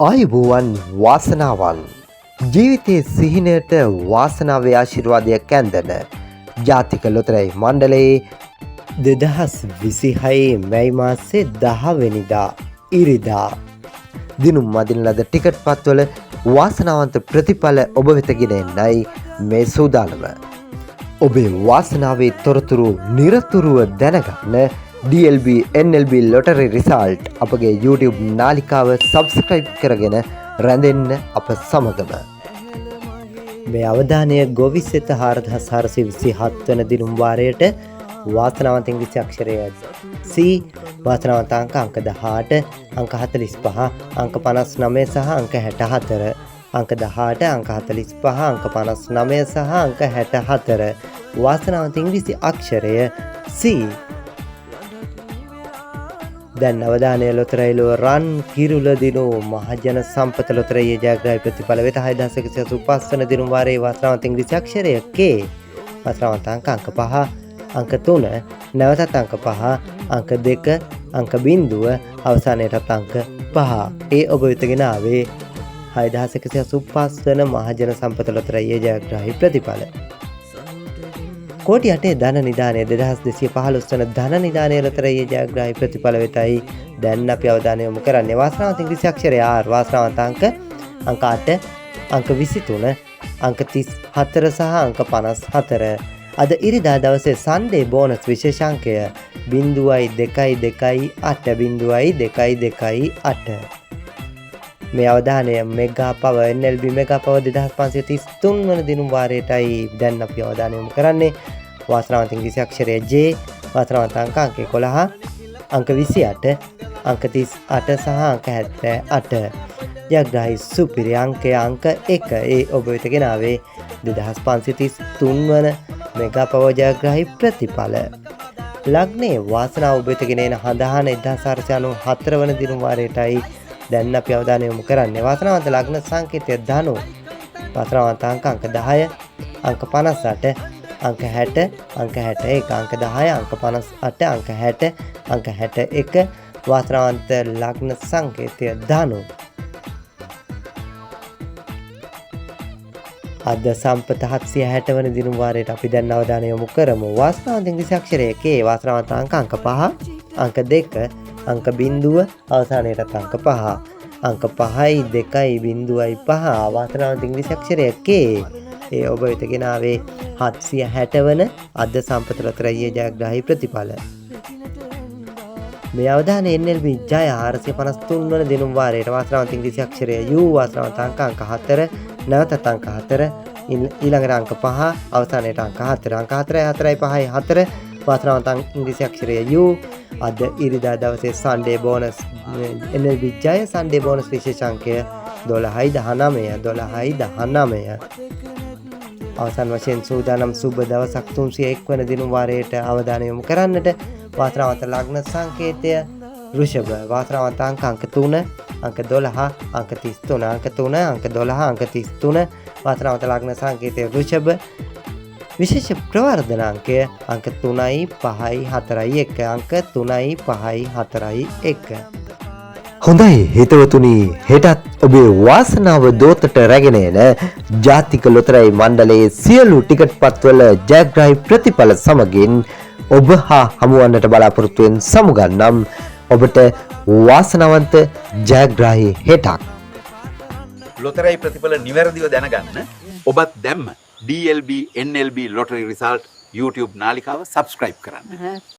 ආයුබෝවන් වාසනාවන් ජීවිතයේ සිහිනයට වාසනාවේ ආශිර්වාදයක් ඇන්දන ජාතික ලොතරැයි මණ්ඩලයේ 2026 මැයි මාසේ 10 වෙනිදා ඉරිදා දිනුම් මදින ලද ටිකට් පත්වල වාසනාවන්ත ප්‍රතිඵල ඔබ වෙත ගෙන එන්නයි මේ සූදානම. ඔබේ වාසනාවේ තොරතුරු නිරතුරුව දැනගන්න DLB NLB ලොටරි රිසල්ට් අපගේ YouTube නාලිකාව සබස්ක්‍රයිබ් කරගෙන රැඳෙන්න අප සමගම. මේ අවධානය ගොවිසෙත 4427 වන දිනුම් වාරයට වාසනාවන්ත ඉංග්‍රීසි අක්ෂරය C, වාසනාවන්ත අංක 18, අංක 45, අංක 59 සහ අංක 64, අංක 18, අංක 45, අංක 59 සහ අංක 64. වාසනාවන්ත ඉංග්‍රීසි අක්ෂරය C. දැන් අවධානය ලොතරැයිලුව රන් කිරුල දිනූ මහජන සම්පත ලොතරැයියේ ජයග්‍රාහී ප්‍රතිඵල වෙත 6185 වන දිනුම් වාරයේ වාසනාවන්ත ඉංග්‍රීසි අක්ෂරය K, වාසනාවන්ත අංක 5, අංක 3, නැවතත් අංක 5, අංක 2, අංක 0, අවසානයේටත් අංක 5. ඒ ඔබ වෙත ගෙන ආවේ 6185 වන මහජන සම්පත ලොතරැයියේ ජයග්‍රාහී ප්‍රතිඵල. කෝටි 8 ධන නිධානය 2215 වන ධන නිධානය ලොතරැයියේ ජයග්‍රාහී ප්‍රතිඵල වෙතයි දැන් අපි අවධානය යොමු කරන්නේ. වාසනාවන්ත ඉංග්‍රීසි අක්ෂරය R, වාසනාවන්ත අංක 8, අංක 23, අංක 34 සහ අංක 54. අද ඉරිදා දවසේ සන්ඩේ බෝනස් විශේෂාංකය 0.228. මේ අවධානය මෙගා පව NLB මෙගා පව 2533 වන දිනුම් වාරයටයි දැන් අපි අවධානය යොමු කරන්නේ. වාසනාවන්ත ඉංග්‍රීසි අක්ෂරය J, වාසනාවන්ත අංක 11, අංක 28, අංක 38 සහ අංක 78. ජයග්‍රාහී සුපිරි අංකය අංක 1. ඒ ඔබ වෙත ගෙන ආවේ 2533 වන මෙගා පව ජයග්‍රාහී ප්‍රතිඵල. ලග්නයේ වාසනාව ඔබ වෙත ගෙන එන හඳහන 1494 වන දිනුම් වාරයටයි දැන් අපි අවධානය යොමු කරන්නේ. වාසනාවන්ත ලග්න සංකේතය ධනු, වාසනාවන්ත අංක 10, අංක 58, අංක 60, අංක 61, අංක 10, අංක 58, අංක 60, අංක 61. වාසනාවන්ත ලග්න සංකේතය ධනු. අද සම්පත 760 වන දිනුම් වාරයට අපි දැන් අවධානය යොමු කරමු. වාසනාවන්ත ඉංග්‍රීසි අක්ෂරය K, වාසනාවන්ත අංක 5, අංක 2, අංක 0, අවසානයේට අංක 5. අංක 5යි 2යි 0යි 5. වාසනාවන්ත ඉංග්‍රීසි අක්ෂරය K. ඒ ඔබ වෙත ගෙන ආවේ 760 වන අද සම්පත ලොතරැයියේ ජයග්‍රාහී ප්‍රතිඵල. මේ අවධානය NLB ජය 453 වන දිනුම් වාරයට වාසනාවන්ත ඉංග්‍රීසි අක්ෂරය U, වාසනාවන්ත අංක 4, නැවතත් අංක 4, ඊළඟට අංක 5, අවසානයේට අංක 4. අංක 4යි 4යි 5යි 4. වාසනාවන්ත ඉංග්‍රීසි අක්ෂරය U. අද ඉරිදා දවසේ සන්ඩේ බෝනස් NLB ජය සන්ඩේ බෝනස් විශේෂාංකය 12.19. අවසන් වශයෙන් සූදානම් සුබ දවසක් 301 වන දිනුම් වාරයට අවධානය යොමු කරන්නට. වාසනාවන්ත ලග්න සංකේතය වෘෂභ, වාසනාවන්ත අංක 3, අංක 12, අංක 33, අංක 3, අංක 12, අංක 33. වාසනාවන්ත ලග්න සංකේතය වෘෂභ. විශේෂ ප්‍රවර්ධනාංකය අංක 3යි 5යි 4යි 1, අංක 3යි 5යි 4යි 1. හොඳයි හිතවතුනි, හෙටත් ඔබේ වාසනාව දෝතට රැගෙන එන ජාතික ලොතරැයි මණ්ඩලයේ සියලු ටිකට් පත්වල ජයග්‍රාහී ප්‍රතිඵල සමගින් ඔබ හා හමුවන්නට බලාපොරොත්තු වෙන සමුගන්නම්. ඔබට වාසනාවන්ත ජයග්‍රාහී හෙටක්. ලොතරැයි ප්‍රතිඵල නිවැරදිව දැනගන්න ඔබත් දැම්ම DLB NLB lottery result YouTube නාලිකාව සබස්ක්‍රයිබ් කරන්න.